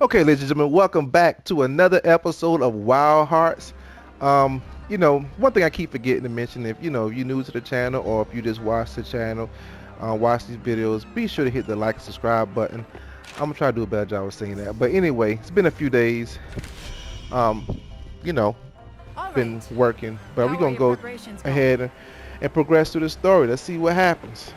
Okay, ladies and gentlemen, welcome back to another episode of Wild Hearts. One thing I keep forgetting to mention, if you're new to the channel or if you just watch the channel, watch these videos, be sure to hit the like and subscribe button. I'm gonna try to do a better job of saying that. But anyway, it's been a few days. Um, you know, All been right. working, but we're How are gonna your go preparations going? ahead and progress through the story. Let's see what happens.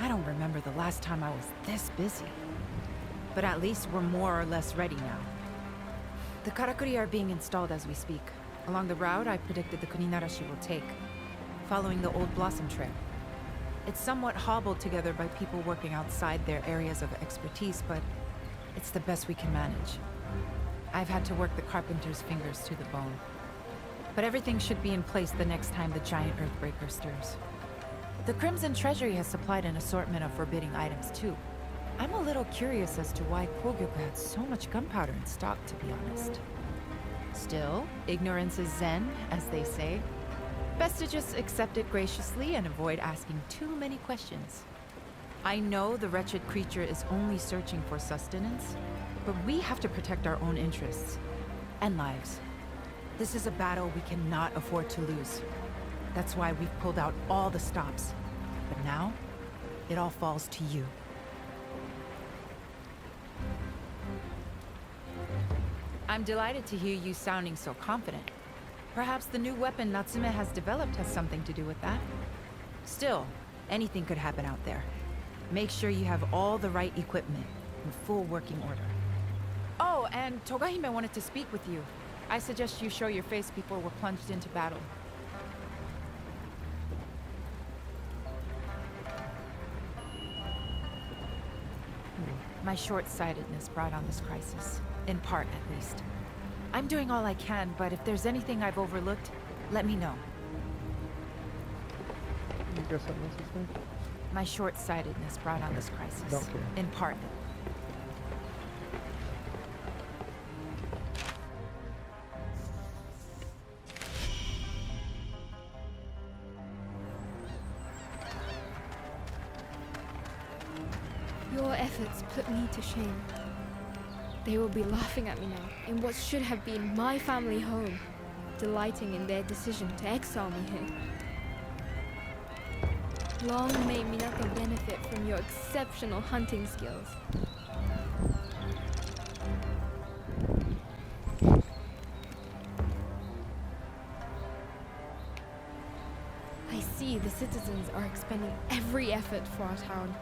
I don't remember the last time I was this busy. But at least we're more or less ready now. The karakuri are being installed as we speak. Along the route I predicted the kuninarashi will take, following the old blossom trail. It's somewhat hobbled together by people working outside their areas of expertise, but it's the best we can manage. I've had to work the carpenter's fingers to the bone. But everything should be in place the next time the giant Earthbreaker stirs. The Crimson Treasury has supplied an assortment of forbidding items too. I'm a little curious as to why Kogyoku had so much gunpowder in stock, to be honest. Still, ignorance is zen, as they say. Best to just accept it graciously and avoid asking too many questions. I know the wretched creature is only searching for sustenance, but we have to protect our own interests and lives. This is a battle we cannot afford to lose. That's why we've pulled out all the stops. But now, it all falls to you. I'm delighted to hear you sounding so confident. Perhaps the new weapon Natsume has developed has something to do with that. Still, anything could happen out there. Make sure you have all the right equipment in full working order. Oh, and Togahime wanted to speak with you. I suggest you show your face before we're plunged into battle. My short-sightedness brought on this crisis. In part, at least. I'm doing all I can, but if there's anything I've overlooked, let me know. You got something else to say? My short-sightedness brought on this crisis. Don't care. In part. Your efforts put me to shame. They will be laughing at me now in what should have been my family home, delighting in their decision to exile me here. Long may Minato benefit from your exceptional hunting skills. I see the citizens are expending every effort for our town.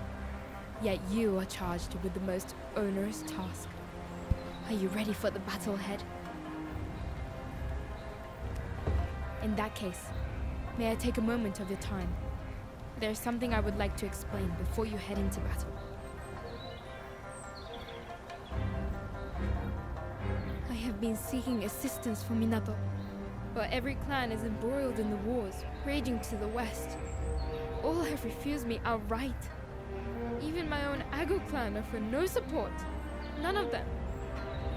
Yet you are charged with the most onerous task. Are you ready for the battle ahead? In that case, may I take a moment of your time? There's something I would like to explain before you head into battle. I have been seeking assistance from Minato, but every clan is embroiled in the wars raging to the west. All have refused me outright. Even my own Ago clan offer no support. None of them,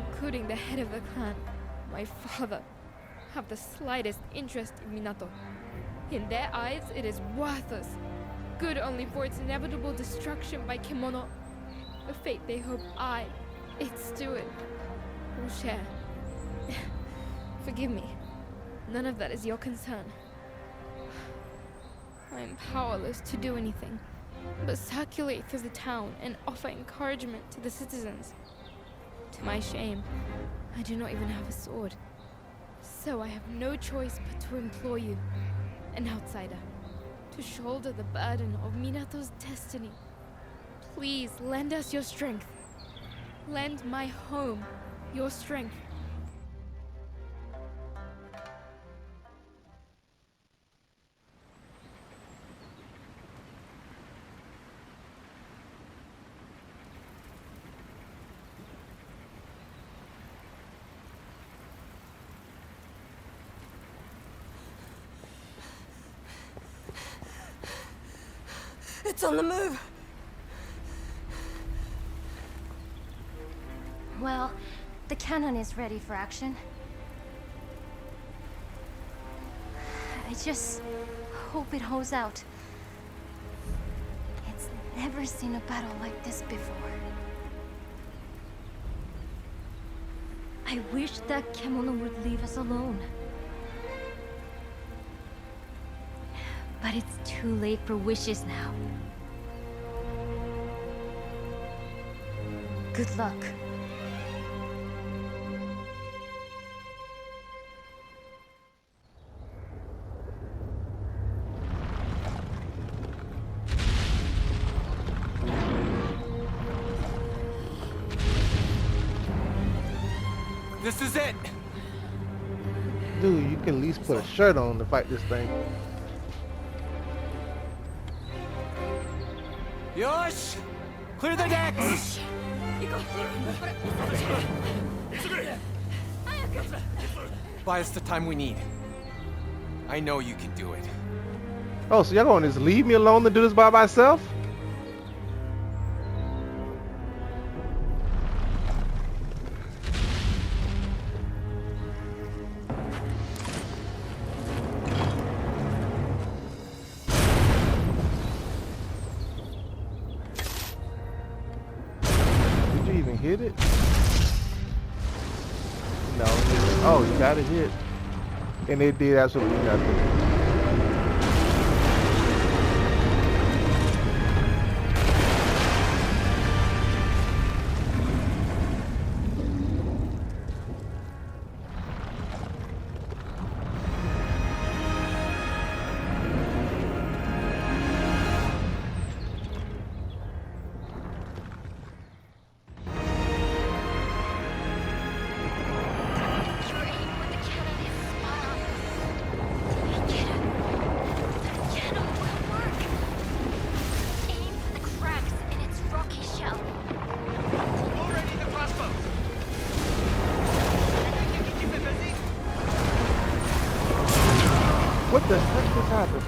including the head of the clan, my father, have the slightest interest in Minato. In their eyes, it is worthless, good only for its inevitable destruction by Kemono, a fate they hope I, its steward, will share. Forgive me, none of that is your concern. I am powerless to do anything but circulate through the town and offer encouragement to the citizens. To my shame, I do not even have a sword, so I have no choice but to implore you, an outsider, to shoulder the burden of Minato's destiny. Please lend us your strength. Lend my home your strength. It's on the move! Well, the cannon is ready for action. I just hope it holds out. never seen a battle like this before. I wish that Kemono would leave us alone. But it's too late for wishes now. Good luck. This is it! Dude, you can at least put a shirt on to fight this thing. Yosh! Clear the decks! Buy us the time we need. I know you can do it. Oh, so y'all gonna just leave me alone to do this by myself? Did you even hit it? No. Oh, you got it hit. And it did absolutely nothing. Your aim with the cannon is spot on. Get it. The cannon will work. Aim for the cracks in its rocky shell. Already the crossbow! You think you can keep it busy? What the heck just happened?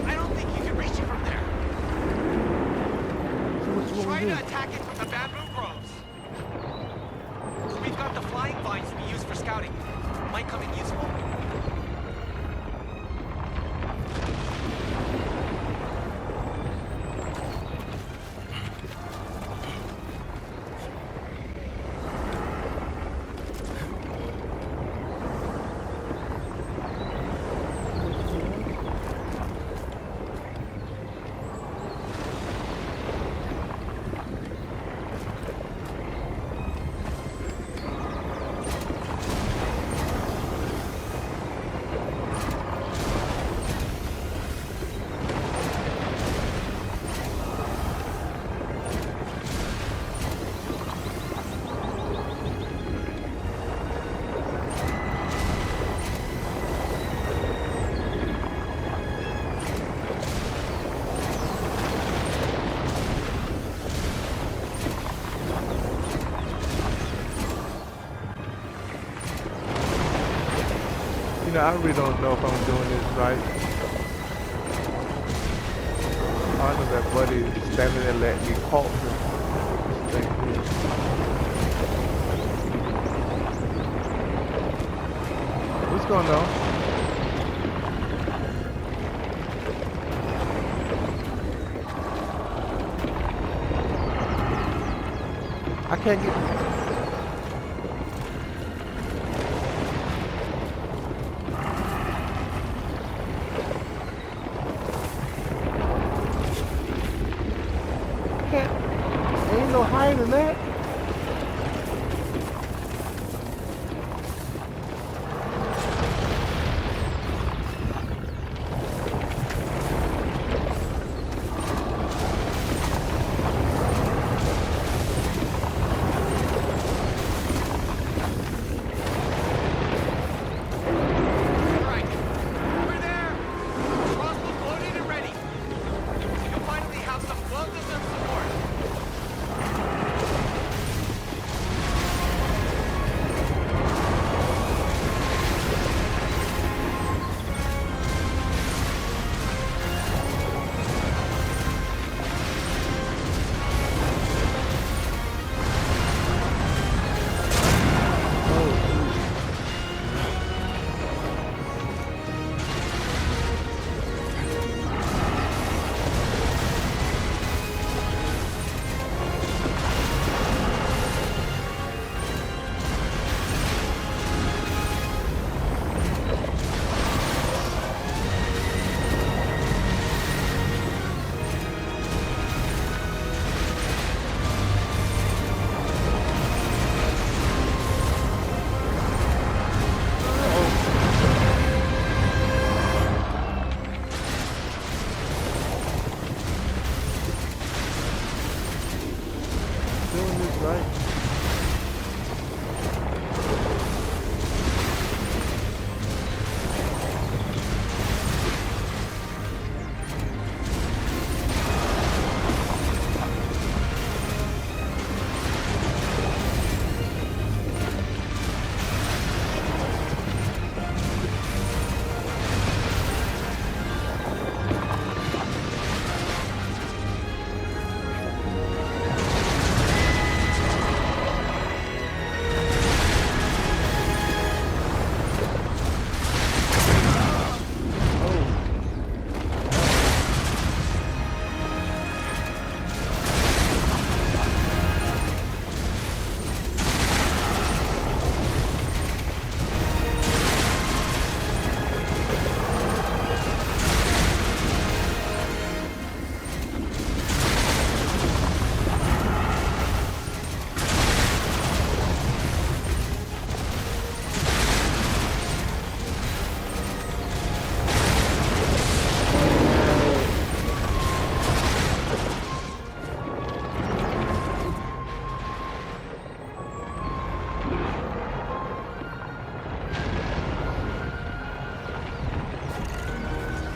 I don't think you can reach it from there. So what you Try want me to to do? attack it from the bamboo groves. We've got the flying vines we use for scouting. Might come in useful. You know, I really don't know if I'm doing this right. I know that buddy is standing there letting me talk to him. This thing here. gonna know. I can't get. Can't. Ain't no higher than that. Right. We're there. Crossbow loaded and ready. You'll finally have some well-deserved support. Doing this right.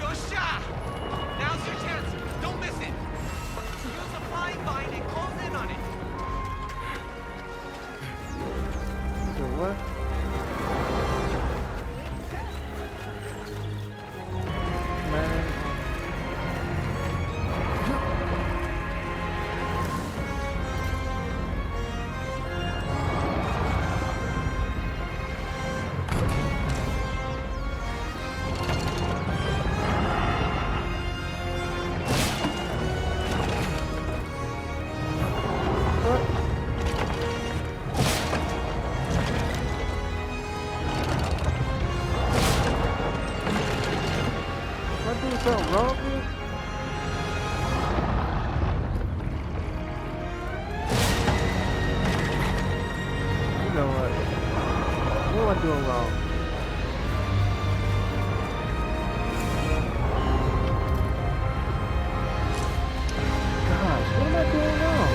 Yosha! Now's your chance. Don't miss it. Use the flying vine and close in on it. So what? Man. Am I doing something wrong here? You know what? What am I doing wrong? Gosh, what am I doing wrong?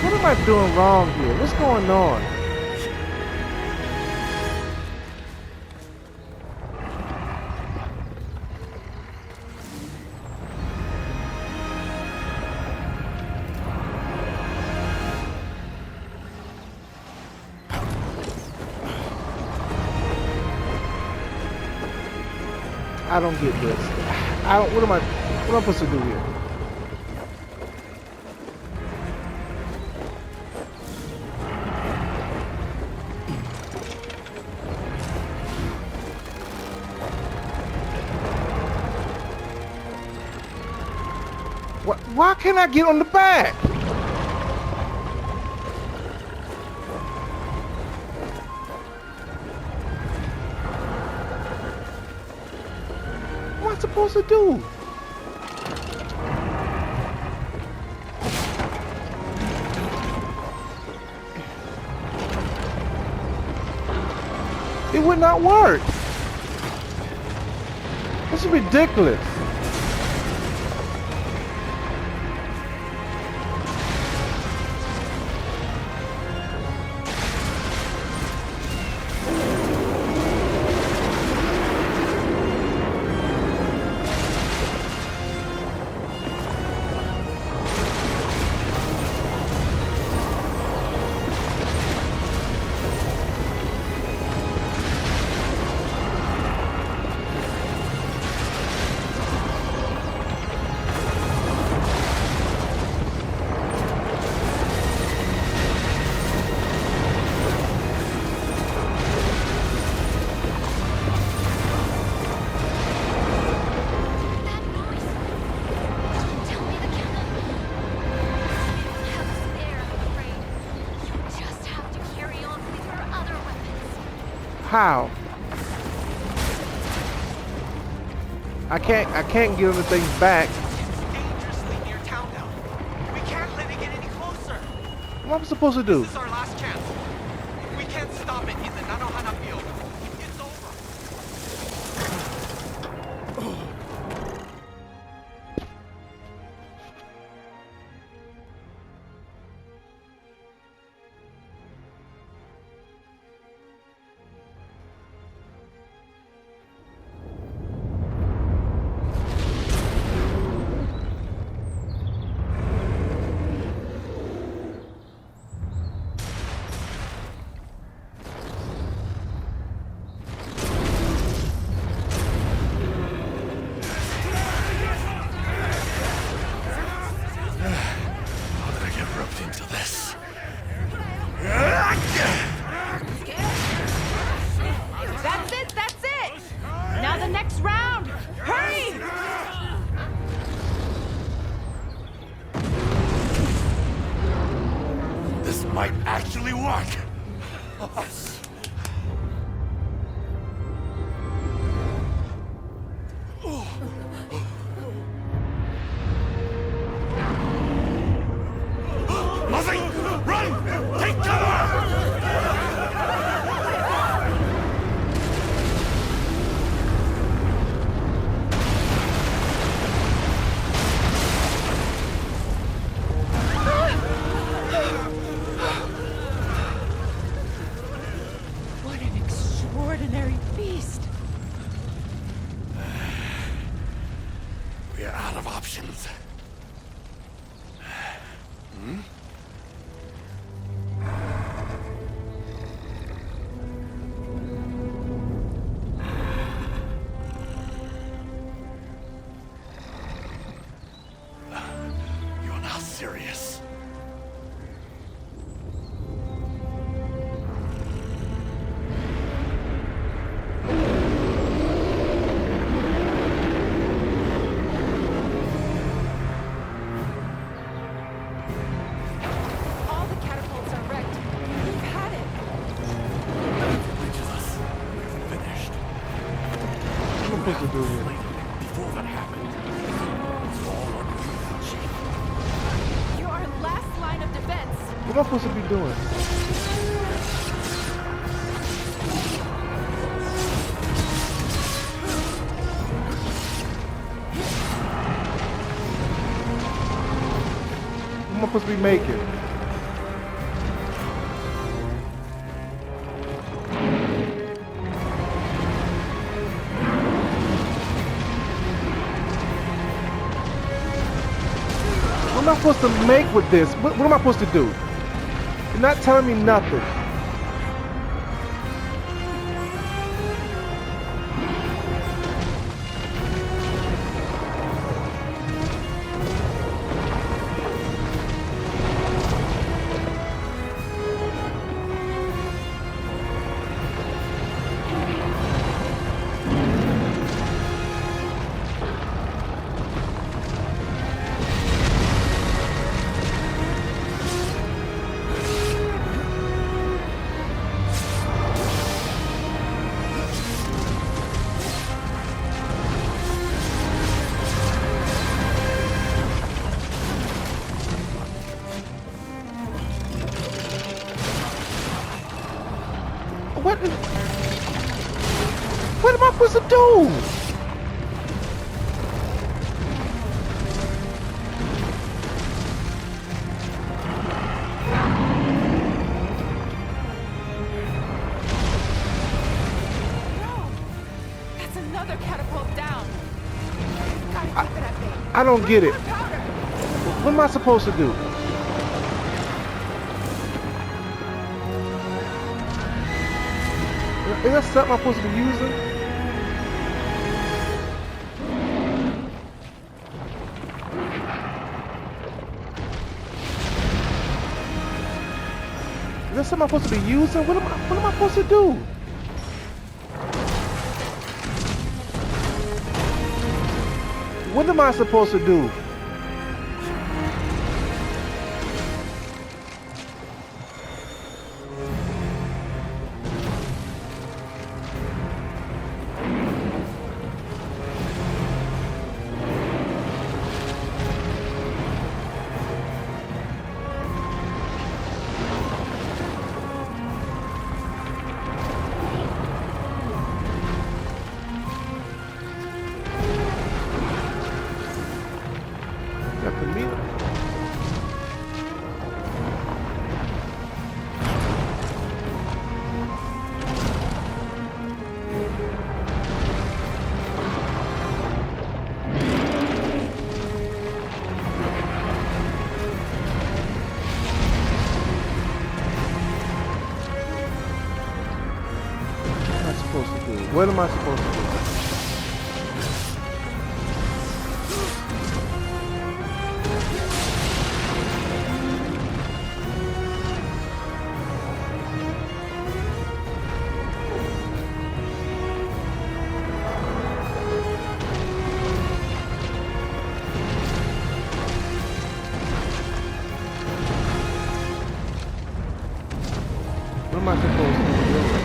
What am I doing wrong here? What's going on? I don't get this. What am I supposed to do here? Why can't I get on the back? What am I supposed to do? It would not work. This is ridiculous. That noise. Don't tell me the cannon. You don't have a spare, I'm afraid. You just have to carry on with your other weapons. How? I can't get on the thing back. It's dangerously near town now. We can't let it get any closer. What am I supposed to do? This is our last chance. If we can't stop it in the Nanohana field, it's over. How did I get roped into this? That's it! Now the next round! Hurry! This might actually work. Muzzy, run! Take cover! What an extraordinary beast! We're out of options. You're not serious. All the catapults are wrecked. We've had it. If it reaches us, we're finished. What am I supposed to do here? Before that happened, it's all on you, Chief. You're our last line of defense. What am I supposed to be doing? am I supposed to be making? What am I supposed to make with this? What am I supposed to do? You're not telling me nothing. What? What am I supposed to do? No! That's another catapult down. Gotta keep it at bay. I don't get it. More powder. What am I supposed to do? Is that something I'm supposed to be using? Is that something I'm supposed to be using? What am I supposed to do? What am I supposed to do? That for me? What am I supposed to do? What am I supposed to do? What am I supposed to do?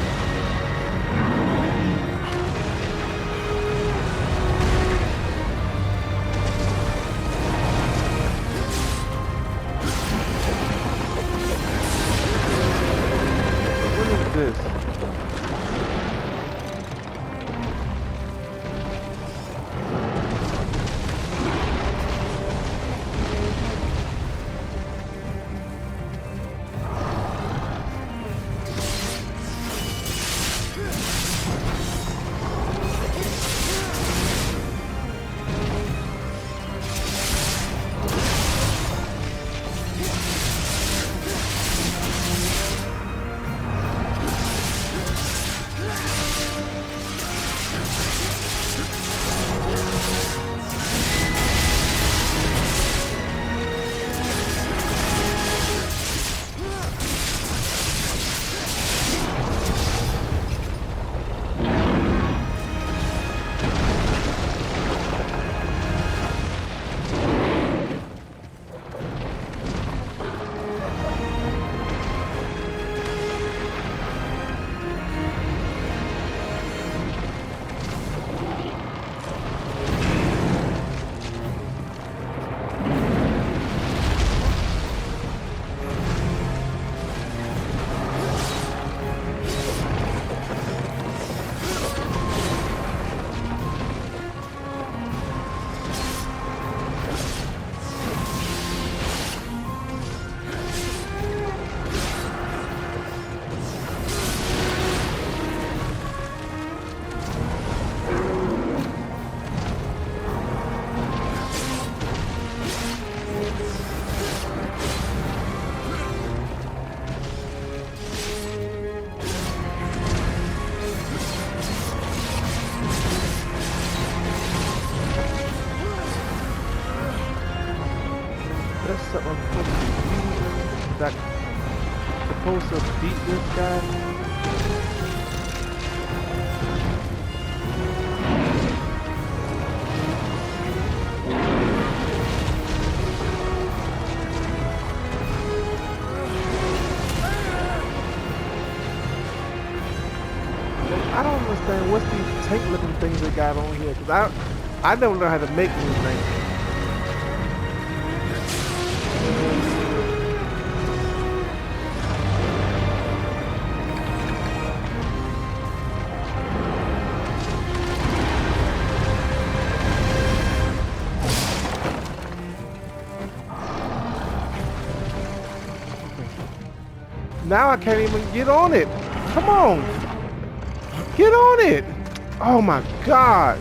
What is this? supposed to beat this guy? I don't understand what's these tank looking things they got on here. Cause I never know how to make these things. Now I can't even get on it. Come on. Get on it. Oh my God.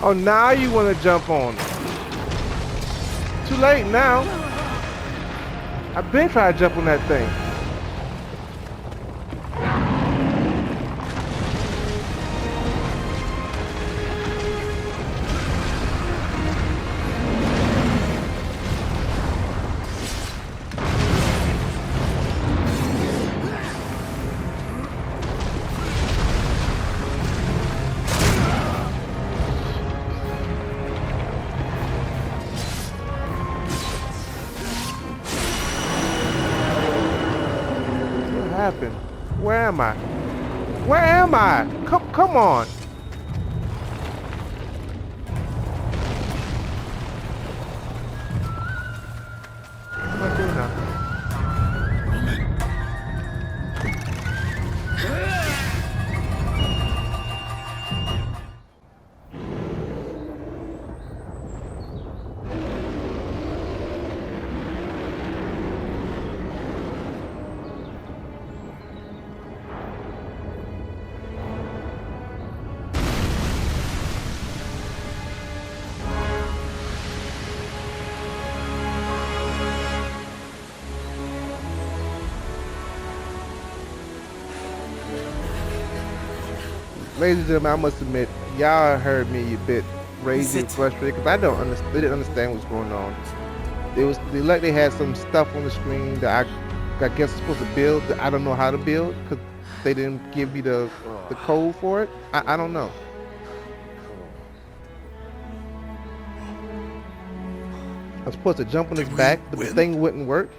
Oh, now you want to jump on it. Too late now. I've been trying to jump on that thing. Happened? Where am I? Where am I? Come on. What am I doing now? Ladies and gentlemen, I must admit, y'all heard me a bit raging and frustrated because I didn't understand what's going on. They had some stuff on the screen that I guess I'm supposed to build that I don't know how to build because they didn't give me the code for it. I don't know. I was supposed to jump on his back, but the thing wouldn't work.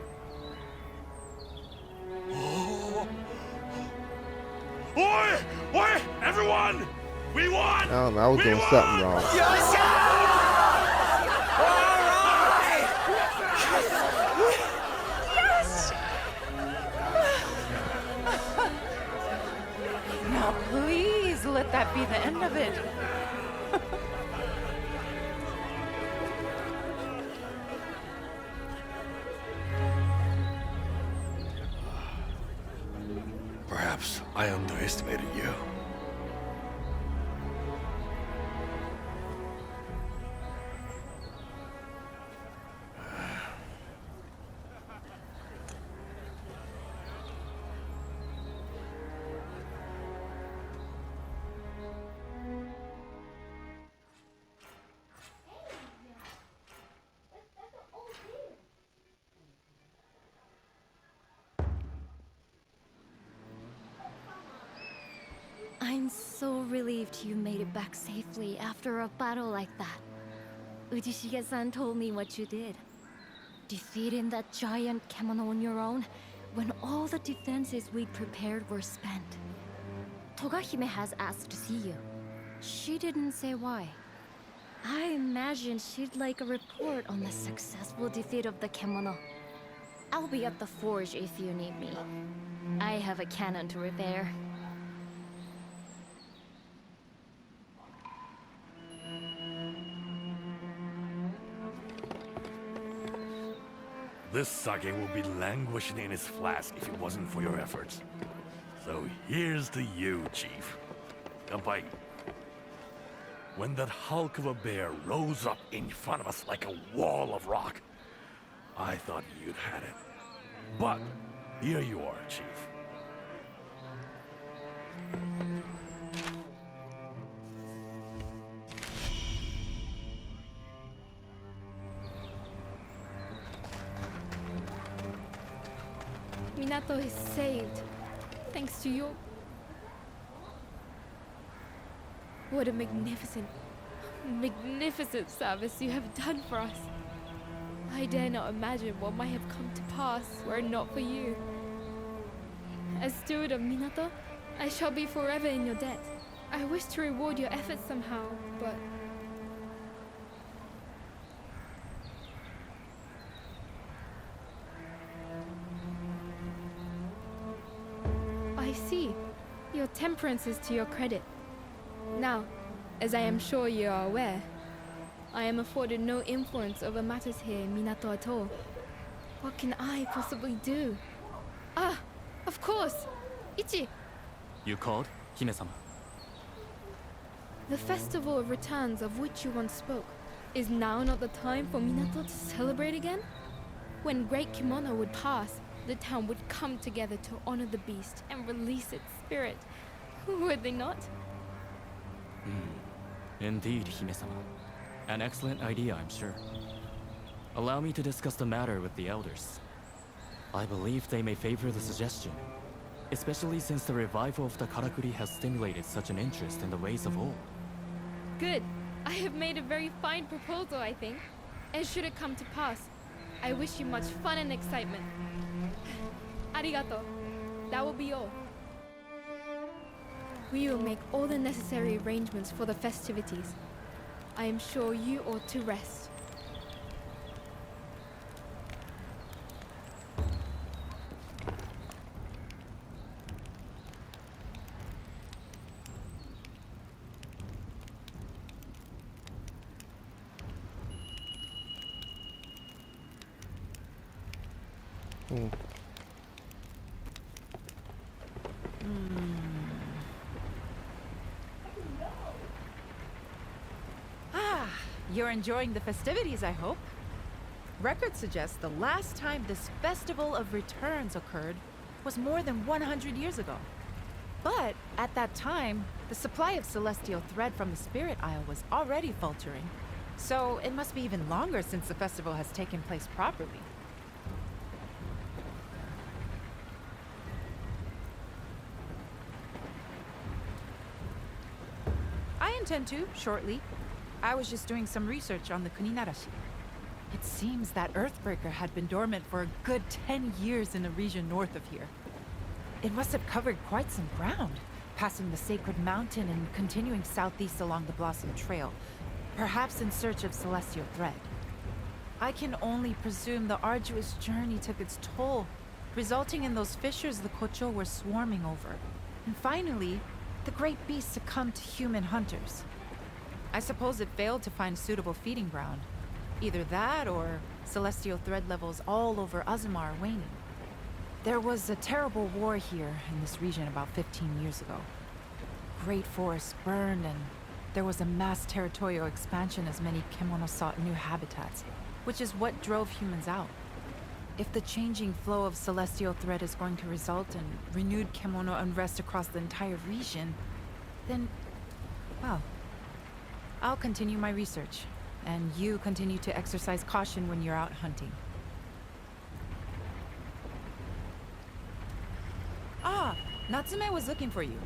Oi! Oi! Everyone! We won! I don't know. I was doing something wrong. Now please let that be the end of it. Perhaps I underestimated you. I'm so relieved you made it back safely after a battle like that. Ujishige-san told me what you did. Defeating that giant kemono on your own, when all the defenses we'd prepared were spent. Togahime has asked to see you. She didn't say why. I imagine she'd like a report on the successful defeat of the kemono. I'll be at the forge if you need me. I have a cannon to repair. This sake will be languishing in its flask if it wasn't for your efforts. So here's to you, Chief. Kanpai. When that hulk of a bear rose up in front of us like a wall of rock, I thought you'd had it. But here you are, Chief. Minato is saved. Thanks to you. What a magnificent, magnificent service you have done for us. I dare not imagine what might have come to pass were it not for you. As steward of Minato, I shall be forever in your debt. I wish to reward your efforts somehow, but... I see. Your temperance is to your credit. Now, as I am sure you are aware, I am afforded no influence over matters here in Minato at all. What can I possibly do? Ah, of course! Ichi! You called, Hime-sama? The festival of returns of which you once spoke, is now not the time for Minato to celebrate again? When Great Kimono would pass, the town would come together to honor the beast and release its spirit. Would they not? Indeed, Hime-sama. An excellent idea, I'm sure. Allow me to discuss the matter with the elders. I believe they may favor the suggestion, especially since the revival of the karakuri has stimulated such an interest in the ways of old. Good. I have made a very fine proposal, I think. And should it come to pass, I wish you much fun and excitement. Arigato. That will be all. We will make all the necessary arrangements for the festivities. I am sure you ought to rest. You're enjoying the festivities, I hope. Records suggest the last time this Festival of Returns occurred was more than 100 years ago. But at that time, the supply of celestial thread from the Spirit Isle was already faltering. So it must be even longer since the festival has taken place properly. I intend to, shortly. I was just doing some research on the Kuninarashi. It seems that Earthbreaker had been dormant for a good 10 years in the region north of here. It must have covered quite some ground, passing the Sacred Mountain and continuing southeast along the Blossom Trail, perhaps in search of celestial thread. I can only presume the arduous journey took its toll, resulting in those fissures the Kocho were swarming over. And finally, the great beast succumbed to human hunters. I suppose it failed to find suitable feeding ground. Either that or celestial thread levels all over Azuma are waning. There was a terrible war here in this region about 15 years ago. Great forests burned and there was a mass territorial expansion as many Kemono sought new habitats, which is what drove humans out. If the changing flow of celestial thread is going to result in renewed Kemono unrest across the entire region, then, well, I'll continue my research, and you continue to exercise caution when you're out hunting. Ah, Natsume was looking for you.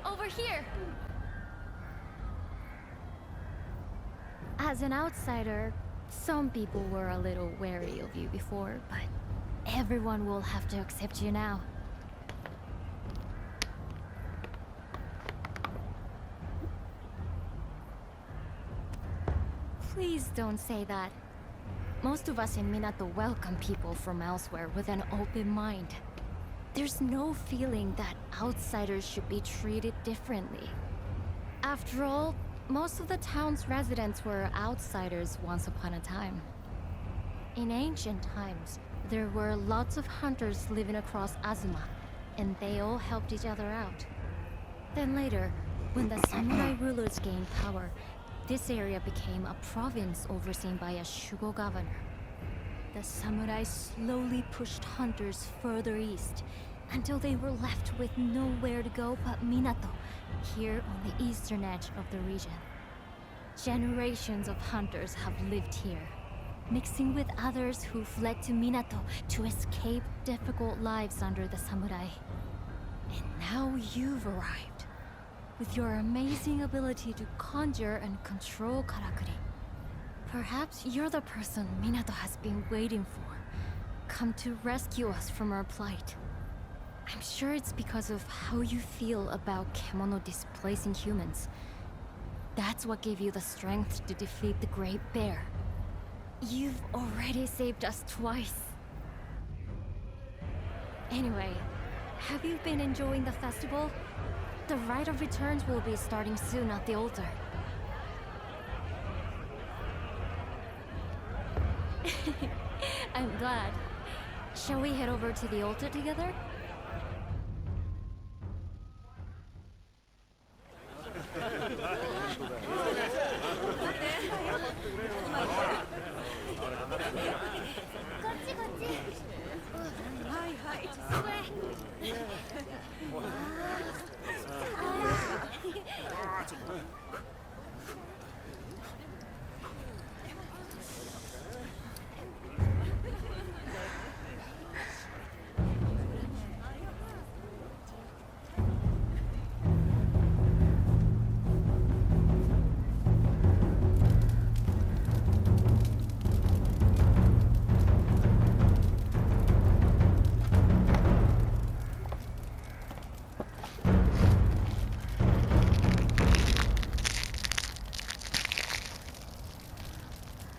Over here! As an outsider, some people were a little wary of you before, but everyone will have to accept you now. Please don't say that. Most of us in Minato welcome people from elsewhere with an open mind. There's no feeling that outsiders should be treated differently. After all, Most of the town's residents were outsiders once upon a time. In ancient times, there were lots of hunters living across Azuma, and they all helped each other out. Then later, when the samurai rulers gained power, this area became a province overseen by a shugo governor. The samurai slowly pushed hunters further east until they were left with nowhere to go but Minato, here on the eastern edge of the region. Generations of hunters have lived here, mixing with others who fled to Minato to escape difficult lives under the samurai. And now you've arrived, with your amazing ability to conjure and control karakuri. Perhaps you're the person Minato has been waiting for, come to rescue us from our plight. I'm sure it's because of how you feel about Kemono displacing humans. That's what gave you the strength to defeat the Great Bear. You've already saved us twice. Anyway, have you been enjoying the festival? The Rite of Returns will be starting soon at the altar. I'm glad. Shall we head over to the altar together?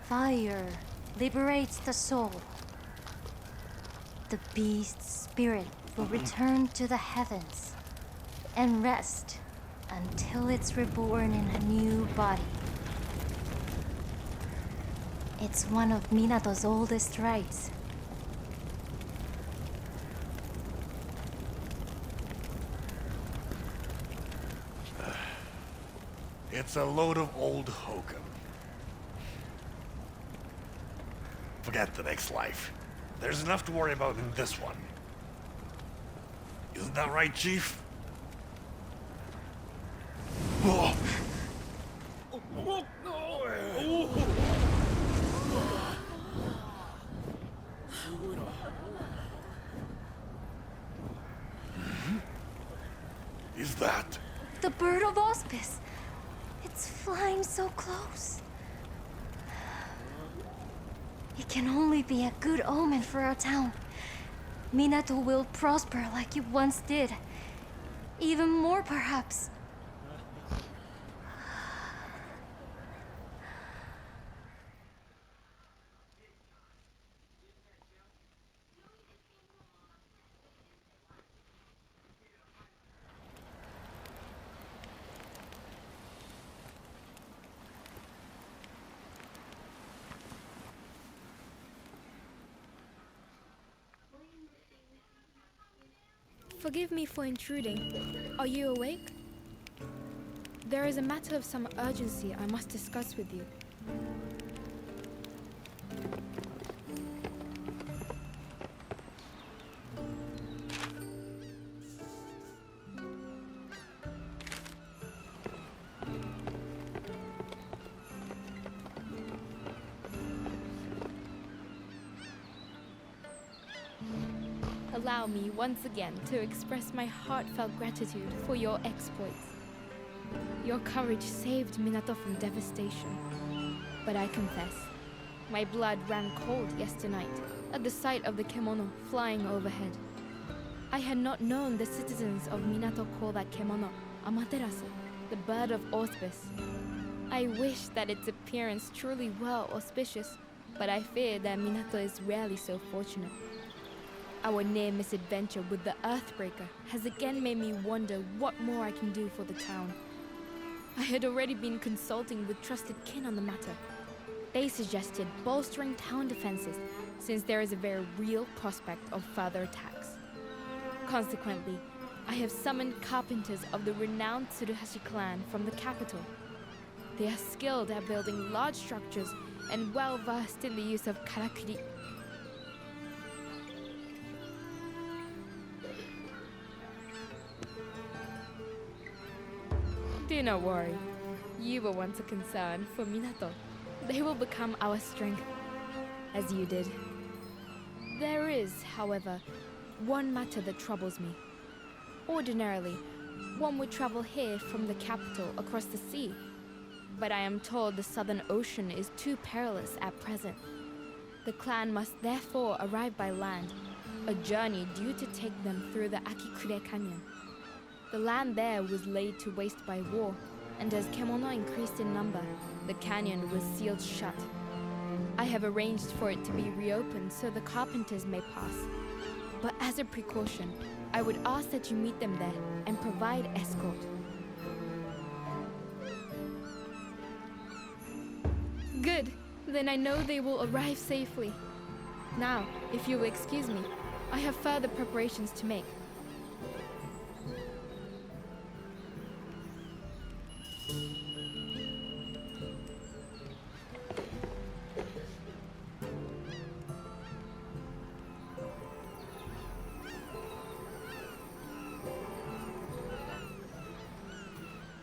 Fire liberates the soul. The beast's spirit will return to the heavens and rest until it's reborn in a new body. It's one of Minato's oldest rites. It's a load of old hokum. Forget the next life. There's enough to worry about in this one. Isn't that right, Chief? Oh. Is that? The bird of auspice. It's flying so close. It can only be a good omen for our town. Minato will prosper like it once did. Even more, perhaps. Forgive me for intruding. Are you awake? There is a matter of some urgency I must discuss with you. Allow me once again to express my heartfelt gratitude for your exploits. Your courage saved Minato from devastation. But I confess, my blood ran cold yesterday night at the sight of the kemono flying overhead. I had not known the citizens of Minato call that kemono Amaterasu, the bird of auspice. I wish that its appearance truly were auspicious, but I fear that Minato is rarely so fortunate. Our near misadventure with the Earthbreaker has again made me wonder what more I can do for the town. I had already been consulting with trusted kin on the matter. They suggested bolstering town defenses since there is a very real prospect of further attacks. Consequently, I have summoned carpenters of the renowned Tsuruhashi clan from the capital. They are skilled at building large structures and well versed in the use of karakuri. Do not worry. You were once a concern for Minato. They will become our strength, as you did. There is, however, one matter that troubles me. Ordinarily, one would travel here from the capital across the sea. But I am told the Southern Ocean is too perilous at present. The clan must therefore arrive by land, a journey due to take them through the Akikure Canyon. The land there was laid to waste by war, and as Kemono increased in number, the canyon was sealed shut. I have arranged for it to be reopened so the carpenters may pass. But as a precaution, I would ask that you meet them there and provide escort. Good. Then I know they will arrive safely. Now, if you will excuse me, I have further preparations to make.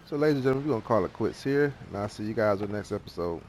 So, ladies and gentlemen, we're gonna call it quits here, and I'll see you guys on the next episode.